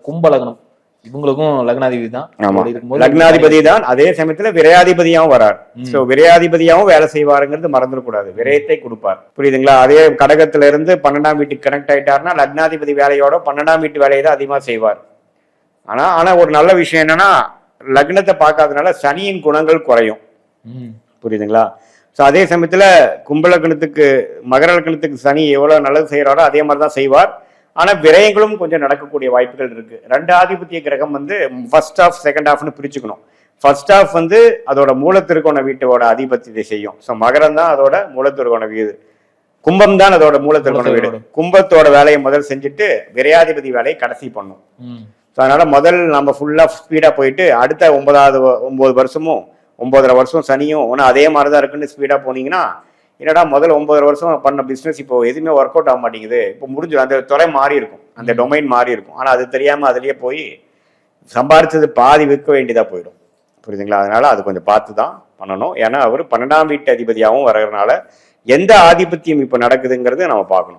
கும்ப லக்னம், இவங்களுக்கும் லக்னாதிபதி தான். லக்னாதிபதி தான், அதே சமயத்துல விரையாதிபதியாவும் வரார். சோ விரையாதிபதியாவும் வேலை செய்வாருங்கிறது மறந்துடக்கூடாது. விரயத்தை கொடுப்பார், புரியுதுங்களா? அதே கடகத்துல இருந்து 12ஆம் வீட்டுக்கு கனெக்ட் ஆயிட்டாருன்னா லக்னாதிபதி வேலையோட 12ஆம் வீட்டு வேலையை தான் அதிகமா செய்வார். ஆனா ஒரு நல்ல விஷயம் என்னன்னா, லக்னத்தை பார்க்காதனால சனியின் குணங்கள் குறையும், புரியுதுங்களா? ஸோ அதே சமயத்துல கும்பலக்கணத்துக்கு மகர லக்னத்துக்கு சனி எவ்வளவு நல்லது செய்யறாரோ அதே மாதிரிதான் செய்வார். ஆனா விரயங்களும் கொஞ்சம் நடக்கக்கூடிய வாய்ப்புகள் இருக்கு. 2 ஆதிபத்திய கிரகம் வந்து ஃபர்ஸ்ட் ஹாஃப் செகண்ட் ஹாஃப்னு பிரிச்சுக்கணும். ஃபர்ஸ்ட் ஹாஃப் வந்து அதோட மூலத்திருக்கோண வீட்டோட ஆதிபத்தியத்தை செய்யும். ஸோ மகரம் தான் அதோட மூலத்திருக்கோண வீடு, கும்பம் தான் அதோட மூலத்திருக்கோண வீடு. கும்பத்தோட வேலையை முதல் செஞ்சுட்டு விரையாதிபதி வேலையை கடைசி பண்ணும். ஸோ அதனால முதல் நம்ம ஃபுல்லா ஸ்பீடா போயிட்டு அடுத்த 9 வருஷமும் 9.5 வருஷம் சனியும் ஒன்னும் அதே மாதிரிதான் இருக்குன்னு ஸ்பீடா போனீங்கன்னா, என்னடா முதல் 9 வருஷம் பண்ண பிசினஸ் இப்போ எதுவுமே ஒர்க் அவுட் ஆக மாட்டேங்குது, இப்போ முடிஞ்சு அந்த துறை மாறி இருக்கும், அந்த டொமைன் மாறி இருக்கும். ஆனா அது தெரியாம அதுலயே போய் சம்பாரிச்சது பாதி விற்க வேண்டியதா போயிடும், புரியுதுங்களா? அதனால அது கொஞ்சம் பார்த்து தான் பண்ணணும். ஏன்னா அவர் 12ஆம் வீட்டு அதிபதியாகவும் வர்றதுனால எந்த ஆதிபத்தியம் இப்ப நடக்குதுங்கிறது நம்ம பார்க்கணும்.